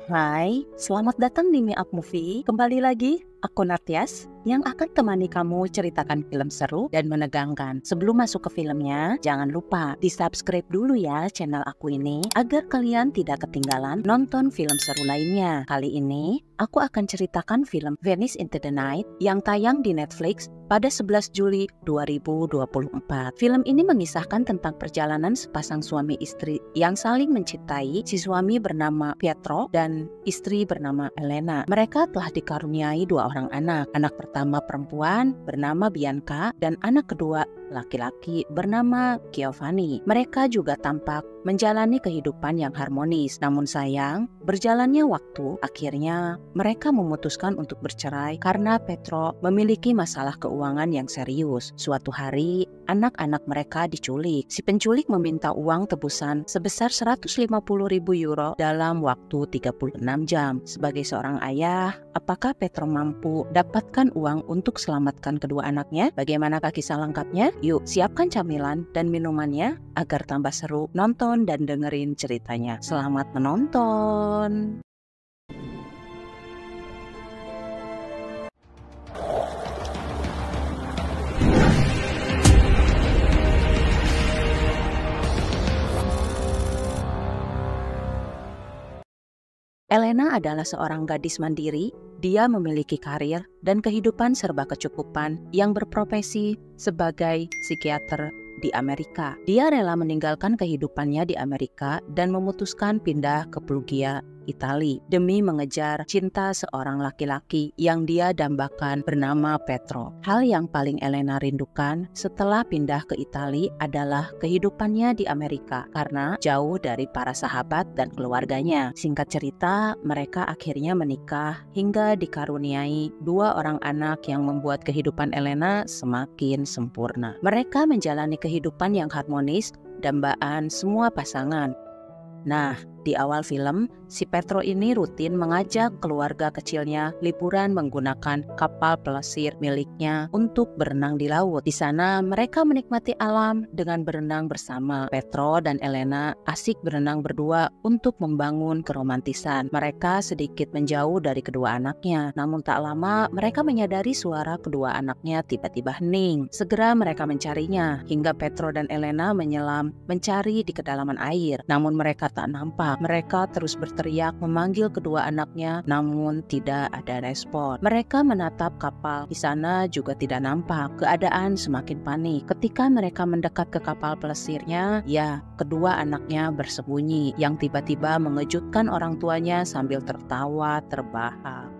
Hai, selamat datang di Me Up Movie. Kembali lagi, aku Natyas yang akan temani kamu ceritakan film seru dan menegangkan. Sebelum masuk ke filmnya, jangan lupa di-subscribe dulu ya channel aku ini agar kalian tidak ketinggalan nonton film seru lainnya. Kali ini, aku akan ceritakan film Venice into the Night yang tayang di Netflix pada 11 Juli 2024. Film ini mengisahkan tentang perjalanan sepasang suami istri yang saling mencintai. Si suami bernama Pietro dan istri bernama Elena. Mereka telah dikaruniai dua orang anak. Anak pertama perempuan bernama Bianca dan anak kedua laki-laki bernama Giovanni. Mereka juga tampak menjalani kehidupan yang harmonis. Namun sayang, berjalannya waktu, akhirnya mereka memutuskan untuk bercerai karena Pietro memiliki masalah keuangan yang serius. Suatu hari, anak-anak mereka diculik. Si penculik meminta uang tebusan sebesar 150.000 euro dalam waktu 36 jam. Sebagai seorang ayah, apakah Pietro mampu dapatkan uang untuk selamatkan kedua anaknya? Bagaimanakah kisah lengkapnya? Yuk, siapkan camilan dan minumannya agar tambah seru. Nonton dan dengerin ceritanya. Selamat menonton! Elena adalah seorang gadis mandiri. Dia memiliki karir dan kehidupan serba kecukupan yang berprofesi sebagai psikiater di Amerika. Dia rela meninggalkan kehidupannya di Amerika dan memutuskan pindah ke Perugia, Italia demi mengejar cinta seorang laki-laki yang dia dambakan bernama Pietro. Hal yang paling Elena rindukan setelah pindah ke Italia adalah kehidupannya di Amerika karena jauh dari para sahabat dan keluarganya. Singkat cerita, mereka akhirnya menikah hingga dikaruniai dua orang anak yang membuat kehidupan Elena semakin sempurna. Mereka menjalani kehidupan yang harmonis, dambaan semua pasangan. Nah, di awal film, si Pietro ini rutin mengajak keluarga kecilnya liburan menggunakan kapal pelesir miliknya untuk berenang di laut. Di sana mereka menikmati alam dengan berenang bersama. Pietro dan Elena asik berenang berdua untuk membangun keromantisan. Mereka sedikit menjauh dari kedua anaknya, namun tak lama mereka menyadari suara kedua anaknya tiba-tiba hening. Segera mereka mencarinya, hingga Pietro dan Elena menyelam mencari di kedalaman air. Namun mereka tak nampak. Mereka terus berteriak memanggil kedua anaknya, namun tidak ada respon. Mereka menatap kapal. Di sana juga tidak nampak. Keadaan semakin panik. Ketika mereka mendekat ke kapal pelesirnya, ya, kedua anaknya bersembunyi, yang tiba-tiba mengejutkan orang tuanya sambil tertawa terbahak.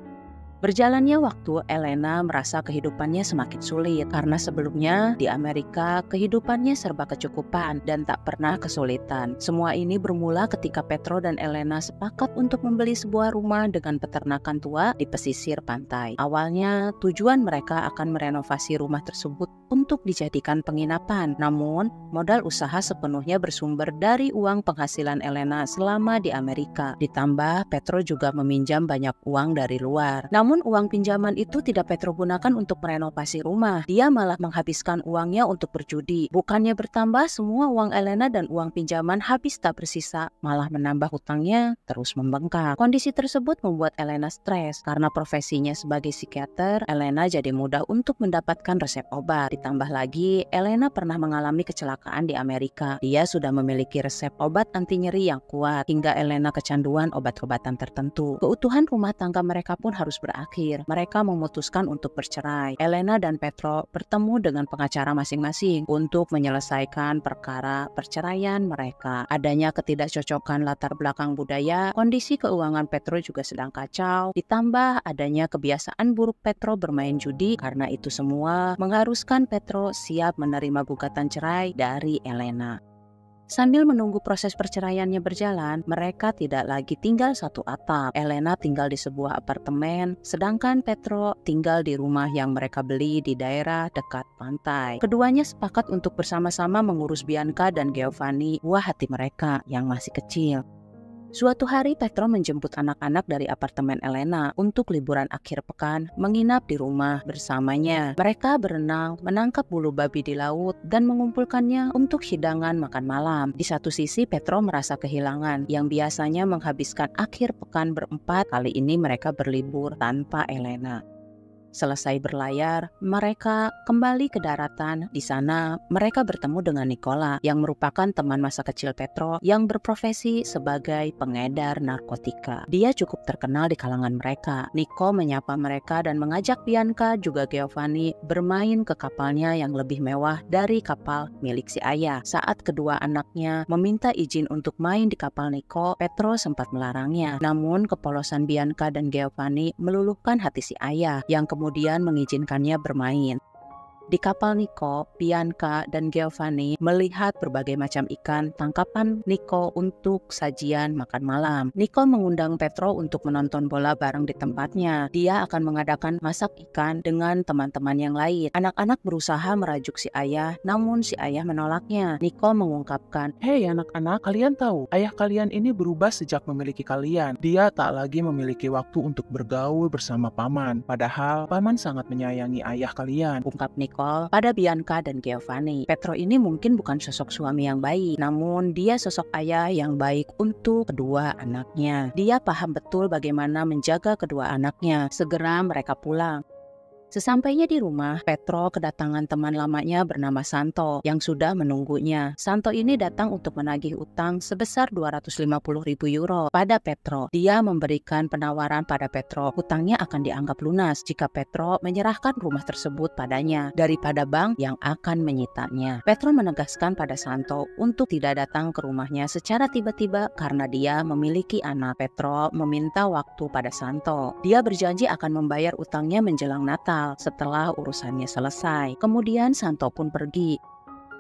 Berjalannya waktu, Elena merasa kehidupannya semakin sulit karena sebelumnya di Amerika kehidupannya serba kecukupan dan tak pernah kesulitan. Semua ini bermula ketika Pietro dan Elena sepakat untuk membeli sebuah rumah dengan peternakan tua di pesisir pantai. Awalnya tujuan mereka akan merenovasi rumah tersebut untuk dijadikan penginapan. Namun, modal usaha sepenuhnya bersumber dari uang penghasilan Elena selama di Amerika. Ditambah, Pietro juga meminjam banyak uang dari luar. Namun uang pinjaman itu tidak Pietro gunakan untuk merenovasi rumah. Dia malah menghabiskan uangnya untuk berjudi. Bukannya bertambah, semua uang Elena dan uang pinjaman habis tak bersisa, malah menambah hutangnya terus membengkak. Kondisi tersebut membuat Elena stres. Karena profesinya sebagai psikiater, Elena jadi mudah untuk mendapatkan resep obat. Ditambah lagi, Elena pernah mengalami kecelakaan di Amerika. Dia sudah memiliki resep obat anti nyeri yang kuat, hingga Elena kecanduan obat-obatan tertentu. Keutuhan rumah tangga mereka pun harus berakhir. Mereka memutuskan untuk bercerai. Elena dan Pietro bertemu dengan pengacara masing-masing untuk menyelesaikan perkara perceraian mereka. Adanya ketidakcocokan latar belakang budaya, kondisi keuangan Pietro juga sedang kacau, ditambah adanya kebiasaan buruk Pietro bermain judi. Karena itu semua mengharuskan Pietro siap menerima gugatan cerai dari Elena. Sambil menunggu proses perceraiannya berjalan, mereka tidak lagi tinggal satu atap. Elena tinggal di sebuah apartemen, sedangkan Pietro tinggal di rumah yang mereka beli di daerah dekat pantai. Keduanya sepakat untuk bersama-sama mengurus Bianca dan Giovanni, buah hati mereka yang masih kecil. Suatu hari Petro menjemput anak-anak dari apartemen Elena untuk liburan akhir pekan menginap di rumah bersamanya. Mereka berenang, menangkap bulu babi di laut, dan mengumpulkannya untuk hidangan makan malam. Di satu sisi Petro merasa kehilangan yang biasanya menghabiskan akhir pekan berempat. Kali ini mereka berlibur tanpa Elena. Selesai berlayar, mereka kembali ke daratan. Di sana, mereka bertemu dengan Nicola yang merupakan teman masa kecil Petro yang berprofesi sebagai pengedar narkotika. Dia cukup terkenal di kalangan mereka. Nico menyapa mereka dan mengajak Bianca juga Giovanni bermain ke kapalnya yang lebih mewah dari kapal milik si ayah. Saat kedua anaknya meminta izin untuk main di kapal Nico, Petro sempat melarangnya. Namun kepolosan Bianca dan Giovanni meluluhkan hati si ayah yang kemudian mengizinkannya bermain. Di kapal Nico, Bianca dan Giovanni melihat berbagai macam ikan tangkapan Nico untuk sajian makan malam. Nico mengundang Petro untuk menonton bola bareng di tempatnya. Dia akan mengadakan masak ikan dengan teman-teman yang lain. Anak-anak berusaha merajuk si ayah, namun si ayah menolaknya. Nico mengungkapkan, "Hei anak-anak, kalian tahu, ayah kalian ini berubah sejak memiliki kalian. Dia tak lagi memiliki waktu untuk bergaul bersama paman. Padahal paman sangat menyayangi ayah kalian." ungkap Nico pada Bianca dan Giovanni. Petro ini mungkin bukan sosok suami yang baik, namun dia sosok ayah yang baik untuk kedua anaknya. Dia paham betul bagaimana menjaga kedua anaknya. Segera mereka pulang. Sesampainya di rumah, Petro kedatangan teman lamanya bernama Santo yang sudah menunggunya. Santo ini datang untuk menagih utang sebesar 250.000 euro pada Petro. Dia memberikan penawaran pada Petro, hutangnya akan dianggap lunas jika Petro menyerahkan rumah tersebut padanya daripada bank yang akan menyitanya. Petro menegaskan pada Santo untuk tidak datang ke rumahnya secara tiba-tiba karena dia memiliki anak. Petro meminta waktu pada Santo. Dia berjanji akan membayar utangnya menjelang Natal setelah urusannya selesai. Kemudian Santo pun pergi.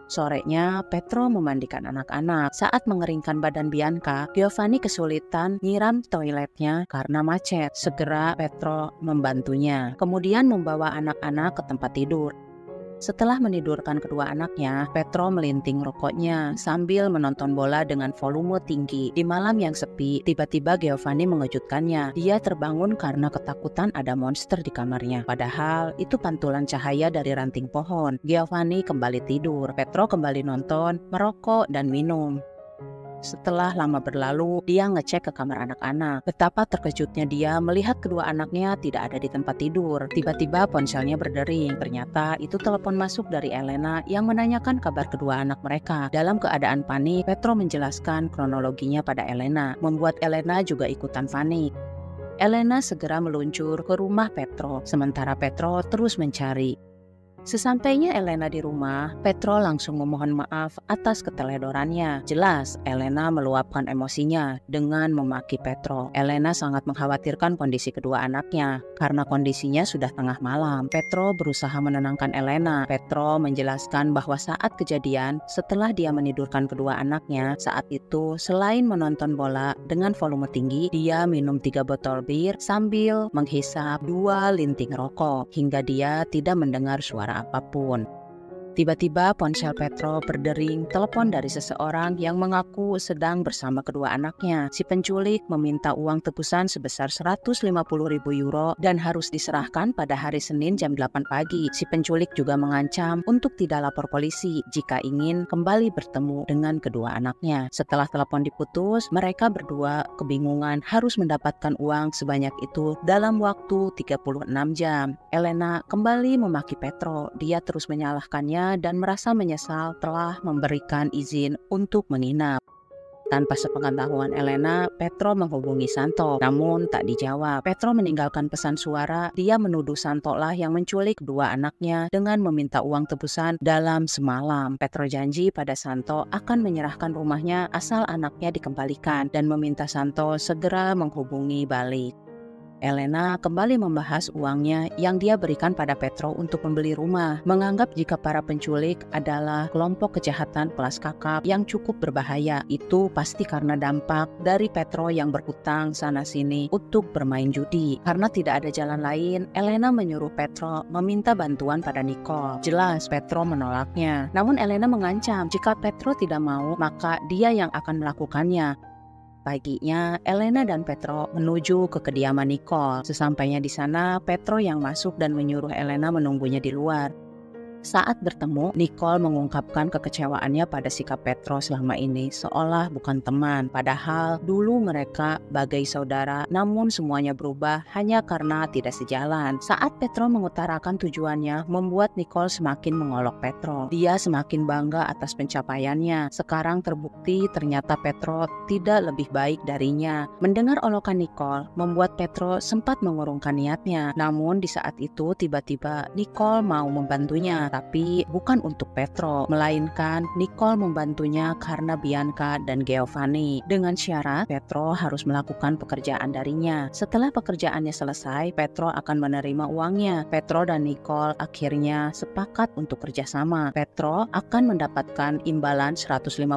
Sorenya, Petro memandikan anak-anak. Saat mengeringkan badan Bianca, Giovanni kesulitan nyiram toiletnya karena macet. Segera Petro membantunya, kemudian membawa anak-anak ke tempat tidur. Setelah menidurkan kedua anaknya, Petro melinting rokoknya sambil menonton bola dengan volume tinggi. Di malam yang sepi, tiba-tiba Giovanni mengejutkannya. Dia terbangun karena ketakutan ada monster di kamarnya. Padahal itu pantulan cahaya dari ranting pohon. Giovanni kembali tidur. Petro kembali nonton, merokok, dan minum. Setelah lama berlalu, dia ngecek ke kamar anak-anak. Betapa terkejutnya dia melihat kedua anaknya tidak ada di tempat tidur. Tiba-tiba ponselnya berdering. Ternyata itu telepon masuk dari Elena yang menanyakan kabar kedua anak mereka. Dalam keadaan panik, Petro menjelaskan kronologinya pada Elena, membuat Elena juga ikutan panik. Elena segera meluncur ke rumah Petro, sementara Petro terus mencari. Sesampainya Elena di rumah, Petro langsung memohon maaf atas keteledorannya. Jelas, Elena meluapkan emosinya dengan memaki Petro. Elena sangat mengkhawatirkan kondisi kedua anaknya karena kondisinya sudah tengah malam. Petro berusaha menenangkan Elena. Petro menjelaskan bahwa saat kejadian, setelah dia menidurkan kedua anaknya, saat itu selain menonton bola dengan volume tinggi, dia minum 3 botol bir sambil menghisap 2 linting rokok hingga dia tidak mendengar suara apapun. Tiba-tiba ponsel Petro berdering telepon dari seseorang yang mengaku sedang bersama kedua anaknya. Si penculik meminta uang tebusan sebesar 150.000 euro dan harus diserahkan pada hari Senin jam 8 pagi. Si penculik juga mengancam untuk tidak lapor polisi jika ingin kembali bertemu dengan kedua anaknya. Setelah telepon diputus, mereka berdua kebingungan harus mendapatkan uang sebanyak itu dalam waktu 36 jam. Elena kembali memaki Petro. Dia terus menyalahkannya dan merasa menyesal telah memberikan izin untuk menginap. Tanpa sepengetahuan Elena, Petro menghubungi Santo, namun tak dijawab. Petro meninggalkan pesan suara. Dia menuduh Santo lah yang menculik kedua anaknya dengan meminta uang tebusan dalam semalam. Petro janji pada Santo akan menyerahkan rumahnya asal anaknya dikembalikan dan meminta Santo segera menghubungi balik. Elena kembali membahas uangnya yang dia berikan pada Petro untuk membeli rumah, menganggap jika para penculik adalah kelompok kejahatan kelas kakap yang cukup berbahaya. Itu pasti karena dampak dari Petro yang berhutang sana-sini untuk bermain judi. Karena tidak ada jalan lain, Elena menyuruh Petro meminta bantuan pada Nicole. Jelas Petro menolaknya, namun Elena mengancam jika Petro tidak mau, maka dia yang akan melakukannya. Paginya, Elena dan Petro menuju ke kediaman Nicole. Sesampainya di sana, Petro yang masuk dan menyuruh Elena menunggunya di luar. Saat bertemu, Nicole mengungkapkan kekecewaannya pada sikap Petro selama ini, seolah bukan teman. Padahal dulu mereka bagai saudara, namun semuanya berubah hanya karena tidak sejalan. Saat Petro mengutarakan tujuannya, membuat Nicole semakin mengolok Petro. Dia semakin bangga atas pencapaiannya. Sekarang terbukti ternyata Petro tidak lebih baik darinya. Mendengar olokan Nicole, membuat Petro sempat mengurungkan niatnya. Namun di saat itu tiba-tiba Nicole mau membantunya. Tapi bukan untuk Petro, melainkan Nicole membantunya karena Bianca dan Giovanni. Dengan syarat, Petro harus melakukan pekerjaan darinya. Setelah pekerjaannya selesai, Petro akan menerima uangnya. Petro dan Nicole akhirnya sepakat untuk kerjasama. Petro akan mendapatkan imbalan 150.000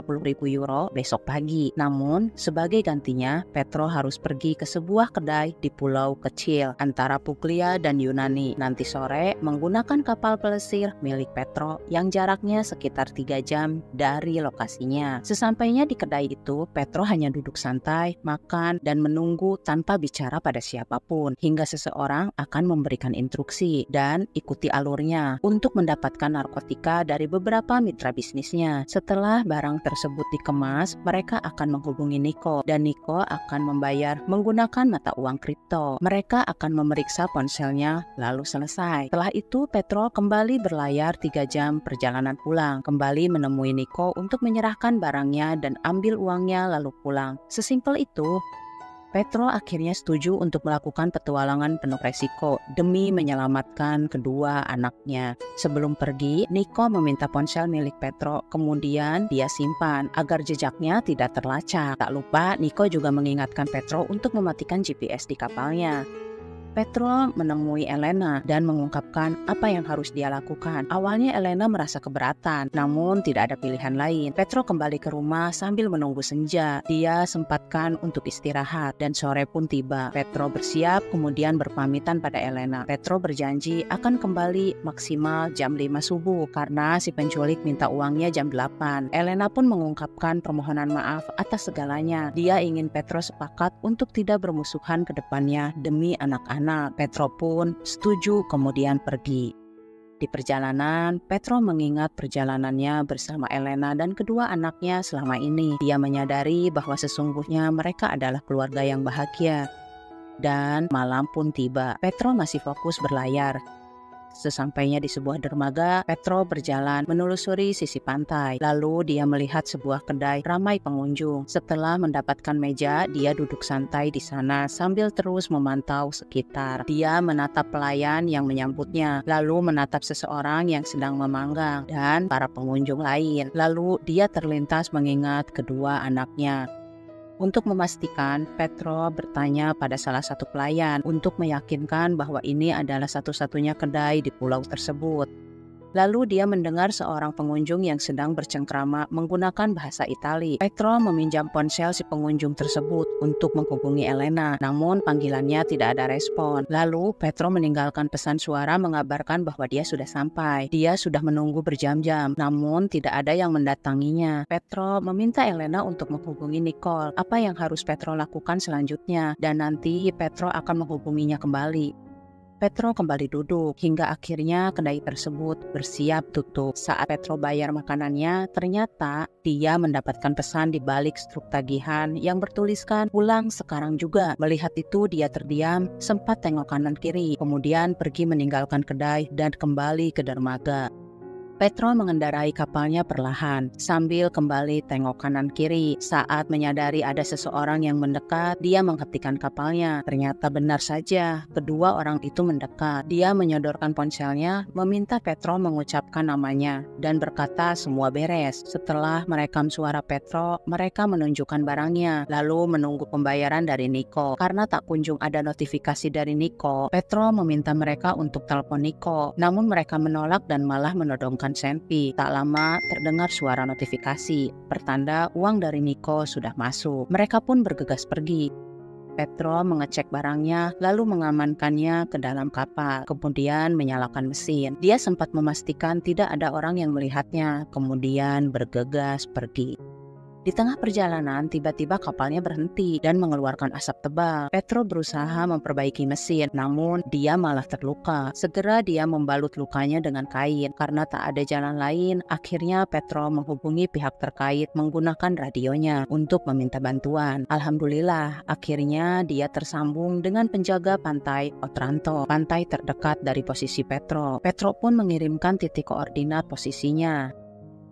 euro besok pagi. Namun, sebagai gantinya, Petro harus pergi ke sebuah kedai di pulau kecil antara Puglia dan Yunani. Nanti sore, menggunakan kapal pelesir milik Petro yang jaraknya sekitar 3 jam dari lokasinya. Sesampainya di kedai itu, Petro hanya duduk santai, makan, dan menunggu tanpa bicara pada siapapun, hingga seseorang akan memberikan instruksi dan ikuti alurnya untuk mendapatkan narkotika dari beberapa mitra bisnisnya. Setelah barang tersebut dikemas, mereka akan menghubungi Nico, dan Nico akan membayar menggunakan mata uang kripto. Mereka akan memeriksa ponselnya, lalu selesai. Setelah itu, Petro kembali berlayar 3 jam perjalanan pulang, kembali menemui Nico untuk menyerahkan barangnya dan ambil uangnya lalu pulang. Sesimpel itu. Petro akhirnya setuju untuk melakukan petualangan penuh resiko demi menyelamatkan kedua anaknya. Sebelum pergi, Nico meminta ponsel milik Petro, kemudian dia simpan agar jejaknya tidak terlacak. Tak lupa, Nico juga mengingatkan Petro untuk mematikan GPS di kapalnya. Petro menemui Elena dan mengungkapkan apa yang harus dia lakukan. Awalnya Elena merasa keberatan, namun tidak ada pilihan lain. Petro kembali ke rumah sambil menunggu senja. Dia sempatkan untuk istirahat dan sore pun tiba. Petro bersiap kemudian berpamitan pada Elena. Petro berjanji akan kembali maksimal jam 5 subuh karena si penculik minta uangnya jam 8. Elena pun mengungkapkan permohonan maaf atas segalanya. Dia ingin Petro sepakat untuk tidak bermusuhan ke depannya demi anak-anak. Petro pun setuju kemudian pergi. Di perjalanan, Petro mengingat perjalanannya bersama Elena dan kedua anaknya selama ini. Dia menyadari bahwa sesungguhnya mereka adalah keluarga yang bahagia. Dan malam pun tiba. Petro masih fokus berlayar. Sesampainya di sebuah dermaga, Petro berjalan menelusuri sisi pantai. Lalu dia melihat sebuah kedai ramai pengunjung. Setelah mendapatkan meja, dia duduk santai di sana sambil terus memantau sekitar. Dia menatap pelayan yang menyambutnya, lalu menatap seseorang yang sedang memanggang, dan para pengunjung lain. Lalu dia terlintas mengingat kedua anaknya. Untuk memastikan, Petro bertanya pada salah satu pelayan untuk meyakinkan bahwa ini adalah satu-satunya kedai di pulau tersebut. Lalu dia mendengar seorang pengunjung yang sedang bercengkrama menggunakan bahasa Itali. Petro meminjam ponsel si pengunjung tersebut untuk menghubungi Elena, namun panggilannya tidak ada respon. Lalu Petro meninggalkan pesan suara mengabarkan bahwa dia sudah sampai. Dia sudah menunggu berjam-jam, namun tidak ada yang mendatanginya. Petro meminta Elena untuk menghubungi Nicole. Apa yang harus Petro lakukan selanjutnya, dan nanti Petro akan menghubunginya kembali. Petro kembali duduk hingga akhirnya kedai tersebut bersiap tutup. Saat Petro bayar makanannya, ternyata dia mendapatkan pesan di balik struk tagihan yang bertuliskan pulang sekarang juga. Melihat itu dia terdiam, sempat tengok kanan kiri, kemudian pergi meninggalkan kedai dan kembali ke dermaga. Petro mengendarai kapalnya perlahan sambil kembali tengok kanan kiri. Saat menyadari ada seseorang yang mendekat, dia menghentikan kapalnya. Ternyata benar saja, kedua orang itu mendekat. Dia menyodorkan ponselnya, meminta Petro mengucapkan namanya, dan berkata semua beres. Setelah merekam suara Petro, mereka menunjukkan barangnya, lalu menunggu pembayaran dari Nico. Karena tak kunjung ada notifikasi dari Nico, Petro meminta mereka untuk telepon Nico. Namun mereka menolak dan malah menodongkan senpi. Tak lama terdengar suara notifikasi, pertanda uang dari Nico sudah masuk. Mereka pun bergegas pergi. Petro mengecek barangnya, lalu mengamankannya ke dalam kapal, kemudian menyalakan mesin. Dia sempat memastikan tidak ada orang yang melihatnya, kemudian bergegas pergi. Di tengah perjalanan, tiba-tiba kapalnya berhenti dan mengeluarkan asap tebal. Petro berusaha memperbaiki mesin, namun dia malah terluka. Segera dia membalut lukanya dengan kain. Karena tak ada jalan lain, akhirnya Petro menghubungi pihak terkait menggunakan radionya untuk meminta bantuan. Alhamdulillah, akhirnya dia tersambung dengan penjaga pantai Otranto, pantai terdekat dari posisi Petro. Petro pun mengirimkan titik koordinat posisinya.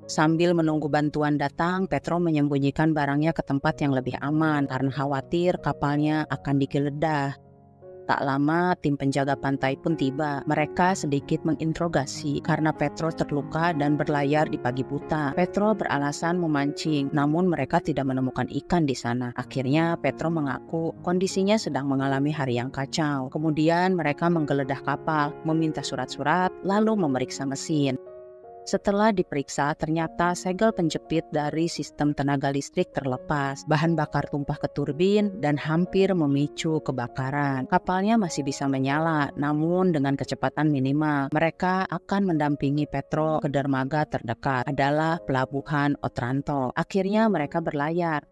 Sambil menunggu bantuan datang, Petro menyembunyikan barangnya ke tempat yang lebih aman karena khawatir kapalnya akan digeledah. Tak lama, tim penjaga pantai pun tiba. Mereka sedikit menginterogasi karena Petro terluka dan berlayar di pagi buta. Petro beralasan memancing, namun mereka tidak menemukan ikan di sana. Akhirnya, Petro mengaku kondisinya sedang mengalami hari yang kacau. Kemudian mereka menggeledah kapal, meminta surat-surat, lalu memeriksa mesin. Setelah diperiksa, ternyata segel penjepit dari sistem tenaga listrik terlepas, bahan bakar tumpah ke turbin, dan hampir memicu kebakaran. Kapalnya masih bisa menyala, namun dengan kecepatan minimal. Mereka akan mendampingi Petro ke dermaga terdekat, adalah pelabuhan Otranto. Akhirnya mereka berlayar.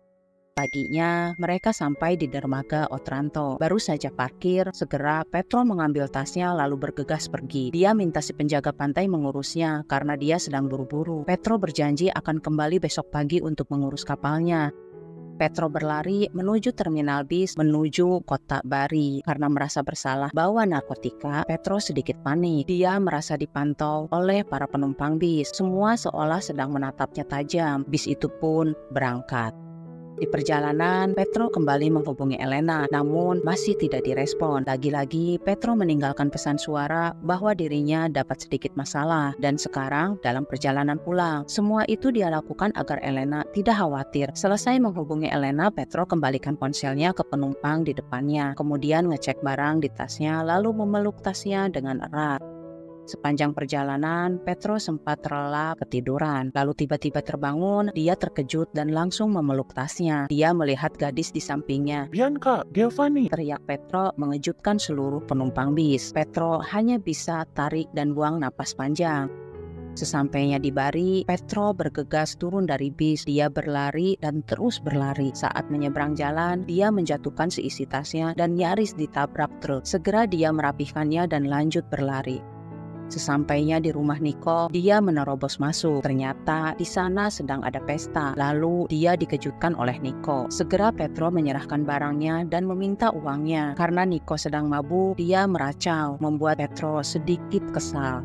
Paginya, mereka sampai di dermaga Otranto. Baru saja parkir, segera Petro mengambil tasnya lalu bergegas pergi. Dia minta si penjaga pantai mengurusnya karena dia sedang buru-buru. Petro berjanji akan kembali besok pagi untuk mengurus kapalnya. Petro berlari menuju terminal bis menuju kota Bari. Karena merasa bersalah bawa narkotika, Petro sedikit panik. Dia merasa dipantau oleh para penumpang bis. Semua seolah sedang menatapnya tajam. Bis itu pun berangkat. Di perjalanan, Petro kembali menghubungi Elena, namun masih tidak direspon. Lagi-lagi, Petro meninggalkan pesan suara bahwa dirinya dapat sedikit masalah dan sekarang dalam perjalanan pulang. Semua itu dia lakukan agar Elena tidak khawatir. Selesai menghubungi Elena, Petro kembalikan ponselnya ke penumpang di depannya. Kemudian ngecek barang di tasnya, lalu memeluk tasnya dengan erat. Sepanjang perjalanan, Petro sempat terlelap ketiduran. Lalu tiba-tiba terbangun, dia terkejut dan langsung memeluk tasnya. Dia melihat gadis di sampingnya. "Bianca, Giovanni!" Teriak Petro mengejutkan seluruh penumpang bis. Petro hanya bisa tarik dan buang napas panjang. Sesampainya di Bari, Petro bergegas turun dari bis. Dia berlari dan terus berlari. Saat menyeberang jalan, dia menjatuhkan seisi tasnya dan nyaris ditabrak truk. Segera dia merapihkannya dan lanjut berlari. Sesampainya di rumah Niko, dia menerobos masuk. Ternyata di sana sedang ada pesta. Lalu dia dikejutkan oleh Niko. Segera Petro menyerahkan barangnya dan meminta uangnya. Karena Niko sedang mabuk, dia meracau, membuat Petro sedikit kesal.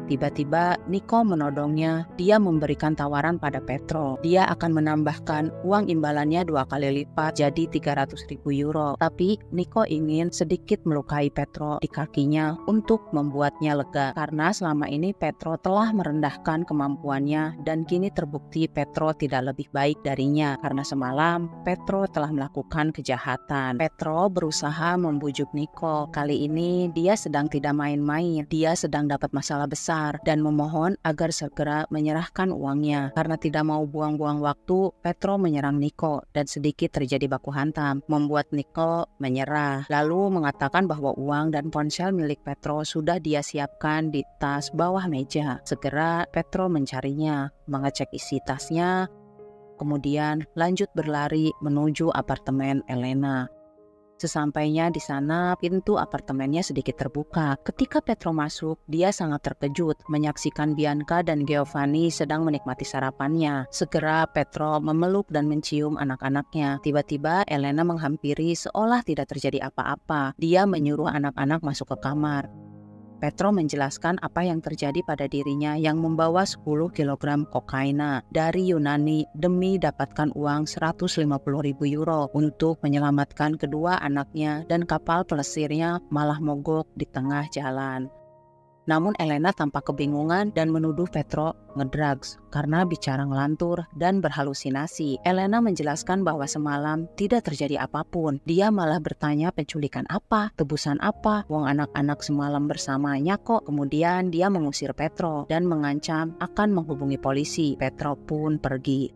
Tiba-tiba Niko menodongnya. Dia memberikan tawaran pada Petro. Dia akan menambahkan uang imbalannya 2 kali lipat jadi 300.000 euro. Tapi Niko ingin sedikit melukai Petro di kakinya untuk membuatnya lega. Karena selama ini Petro telah merendahkan kemampuannya dan kini terbukti Petro tidak lebih baik darinya. Karena semalam Petro telah melakukan kejahatan. Petro berusaha membujuk Niko. Kali ini dia sedang tidak main-main. Dia sedang dapat masalah besar dan memohon agar segera menyerahkan uangnya. Karena tidak mau buang-buang waktu, Petro menyerang Niko dan sedikit terjadi baku hantam, membuat Niko menyerah. Lalu mengatakan bahwa uang dan ponsel milik Petro sudah dia siapkan di tas bawah meja. Segera Petro mencarinya, mengecek isi tasnya, kemudian lanjut berlari menuju apartemen Elena. Sesampainya di sana, pintu apartemennya sedikit terbuka. Ketika Petro masuk, dia sangat terkejut menyaksikan Bianca dan Giovanni sedang menikmati sarapannya. Segera Petro memeluk dan mencium anak-anaknya. Tiba-tiba Elena menghampiri seolah tidak terjadi apa-apa. Dia menyuruh anak-anak masuk ke kamar. Petro menjelaskan apa yang terjadi pada dirinya yang membawa 10 kg kokaina dari Yunani demi dapatkan uang 150.000 euro untuk menyelamatkan kedua anaknya dan kapal pelesirnya malah mogok di tengah jalan. Namun Elena tampak kebingungan dan menuduh Petro ngedrugs karena bicara ngelantur dan berhalusinasi. Elena menjelaskan bahwa semalam tidak terjadi apapun. Dia malah bertanya penculikan apa, tebusan apa, wong anak-anak semalam bersamanya kok. Kemudian dia mengusir Petro dan mengancam akan menghubungi polisi. Petro pun pergi.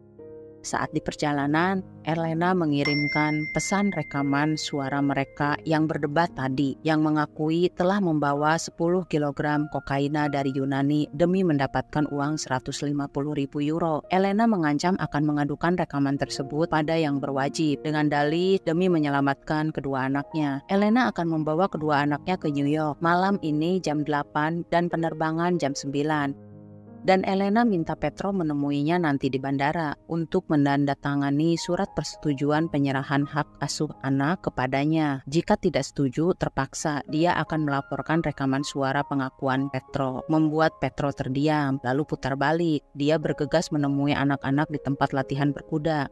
Saat di perjalanan, Elena mengirimkan pesan rekaman suara mereka yang berdebat tadi, yang mengakui telah membawa 10 kilogram kokaina dari Yunani demi mendapatkan uang 150.000 euro. Elena mengancam akan mengadukan rekaman tersebut pada yang berwajib dengan dalih demi menyelamatkan kedua anaknya. Elena akan membawa kedua anaknya ke New York malam ini jam 8 dan penerbangan jam 9. Dan Elena minta Petro menemuinya nanti di bandara untuk menandatangani surat persetujuan penyerahan hak asuh anak kepadanya. Jika tidak setuju, terpaksa dia akan melaporkan rekaman suara pengakuan Petro. Membuat Petro terdiam, lalu putar balik. Dia bergegas menemui anak-anak di tempat latihan berkuda.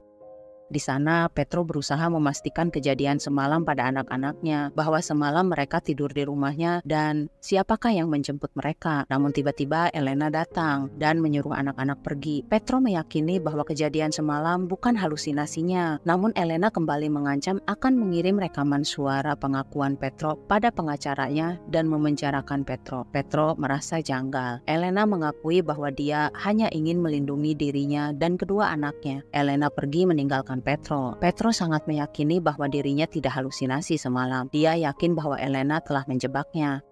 Di sana, Petro berusaha memastikan kejadian semalam pada anak-anaknya, bahwa semalam mereka tidur di rumahnya dan siapakah yang menjemput mereka. Namun tiba-tiba Elena datang dan menyuruh anak-anak pergi. Petro meyakini bahwa kejadian semalam bukan halusinasinya, namun Elena kembali mengancam akan mengirim rekaman suara pengakuan Petro pada pengacaranya dan memenjarakan Petro. Petro merasa janggal. Elena mengakui bahwa dia hanya ingin melindungi dirinya dan kedua anaknya. Elena pergi meninggalkan Petro. Petro sangat meyakini bahwa dirinya tidak halusinasi semalam. Dia yakin bahwa Elena telah menjebaknya.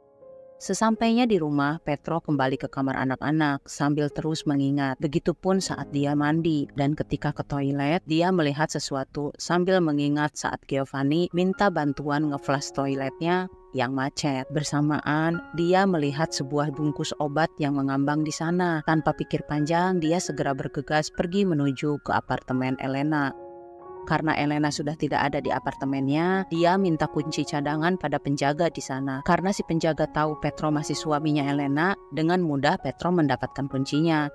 Sesampainya di rumah, Petro kembali ke kamar anak-anak sambil terus mengingat. Begitupun saat dia mandi dan ketika ke toilet, dia melihat sesuatu sambil mengingat saat Giovanni minta bantuan ngeflash toiletnya yang macet. Bersamaan, dia melihat sebuah bungkus obat yang mengambang di sana. Tanpa pikir panjang, dia segera bergegas pergi menuju ke apartemen Elena. Karena Elena sudah tidak ada di apartemennya, dia minta kunci cadangan pada penjaga di sana. Karena si penjaga tahu Petro masih suaminya Elena, dengan mudah Petro mendapatkan kuncinya.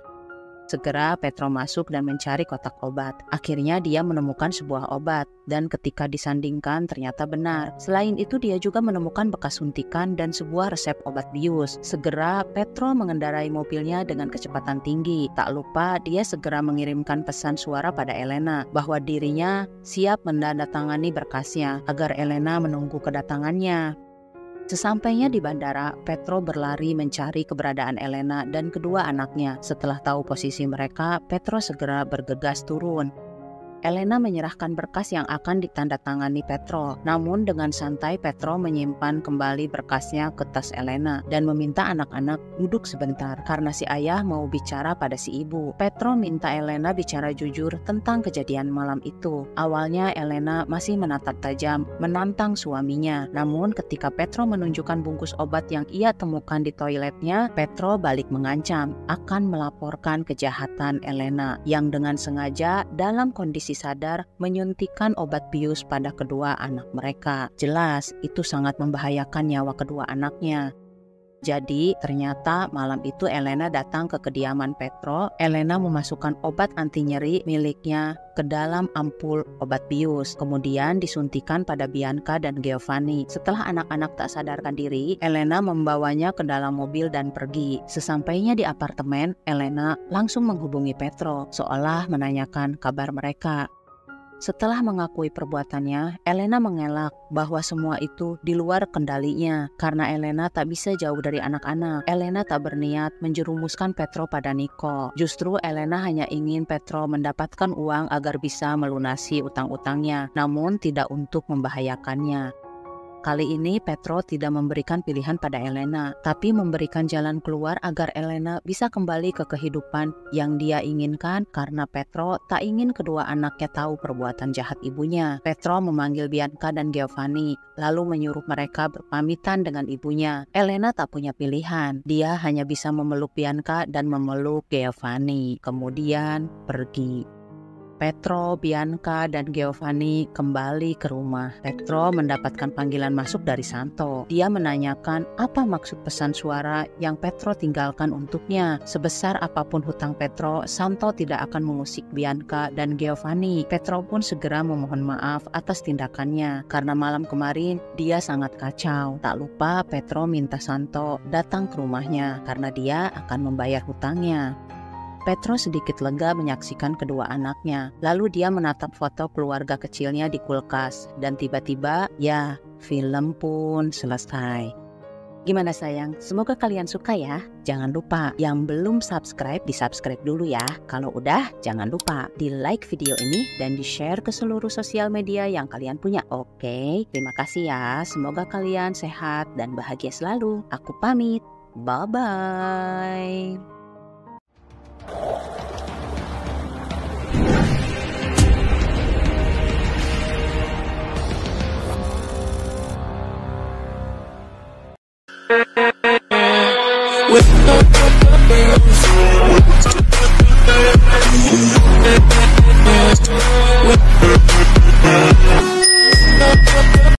Segera Petro masuk dan mencari kotak obat. Akhirnya dia menemukan sebuah obat dan ketika disandingkan ternyata benar. Selain itu dia juga menemukan bekas suntikan dan sebuah resep obat bius. Segera Petro mengendarai mobilnya dengan kecepatan tinggi. Tak lupa dia segera mengirimkan pesan suara pada Elena bahwa dirinya siap menandatangani berkasnya agar Elena menunggu kedatangannya. Sesampainya di bandara, Petro berlari mencari keberadaan Elena dan kedua anaknya. Setelah tahu posisi mereka, Petro segera bergegas turun. Elena menyerahkan berkas yang akan ditandatangani Petro. Namun dengan santai Petro menyimpan kembali berkasnya ke tas Elena dan meminta anak-anak duduk sebentar karena si ayah mau bicara pada si ibu. Petro minta Elena bicara jujur tentang kejadian malam itu. Awalnya Elena masih menatap tajam, menantang suaminya. Namun ketika Petro menunjukkan bungkus obat yang ia temukan di toiletnya, Petro balik mengancam akan melaporkan kejahatan Elena yang dengan sengaja dalam kondisi sadar menyuntikkan obat bius pada kedua anak mereka. Jelas itu sangat membahayakan nyawa kedua anaknya. Jadi ternyata malam itu Elena datang ke kediaman Petro. Elena memasukkan obat anti nyeri miliknya ke dalam ampul obat bius. Kemudian disuntikan pada Bianca dan Giovanni. Setelah anak-anak tak sadarkan diri, Elena membawanya ke dalam mobil dan pergi. Sesampainya di apartemen, Elena langsung menghubungi Petro seolah menanyakan kabar mereka. Setelah mengakui perbuatannya, Elena mengelak bahwa semua itu di luar kendalinya karena Elena tak bisa jauh dari anak-anak. Elena tak berniat menjerumuskan Petro pada Nico. Justru Elena hanya ingin Petro mendapatkan uang agar bisa melunasi utang-utangnya, namun tidak untuk membahayakannya. Kali ini Petro tidak memberikan pilihan pada Elena, tapi memberikan jalan keluar agar Elena bisa kembali ke kehidupan yang dia inginkan karena Petro tak ingin kedua anaknya tahu perbuatan jahat ibunya. Petro memanggil Bianca dan Giovanni, lalu menyuruh mereka berpamitan dengan ibunya. Elena tak punya pilihan, dia hanya bisa memeluk Bianca dan memeluk Giovanni, kemudian pergi. Petro, Bianca, dan Giovanni kembali ke rumah. Petro mendapatkan panggilan masuk dari Santo. Dia menanyakan apa maksud pesan suara yang Petro tinggalkan untuknya. Sebesar apapun hutang Petro, Santo tidak akan mengusik Bianca dan Giovanni. Petro pun segera memohon maaf atas tindakannya karena malam kemarin dia sangat kacau. Tak lupa Petro minta Santo datang ke rumahnya karena dia akan membayar hutangnya. Petro sedikit lega menyaksikan kedua anaknya. Lalu dia menatap foto keluarga kecilnya di kulkas. Dan tiba-tiba, ya, film pun selesai. Gimana sayang? Semoga kalian suka ya. Jangan lupa yang belum subscribe di-subscribe dulu ya. Kalau udah, jangan lupa di-like video ini dan di-share ke seluruh sosial media yang kalian punya. Oke, terima kasih ya. Semoga kalian sehat dan bahagia selalu. Aku pamit. Bye-bye.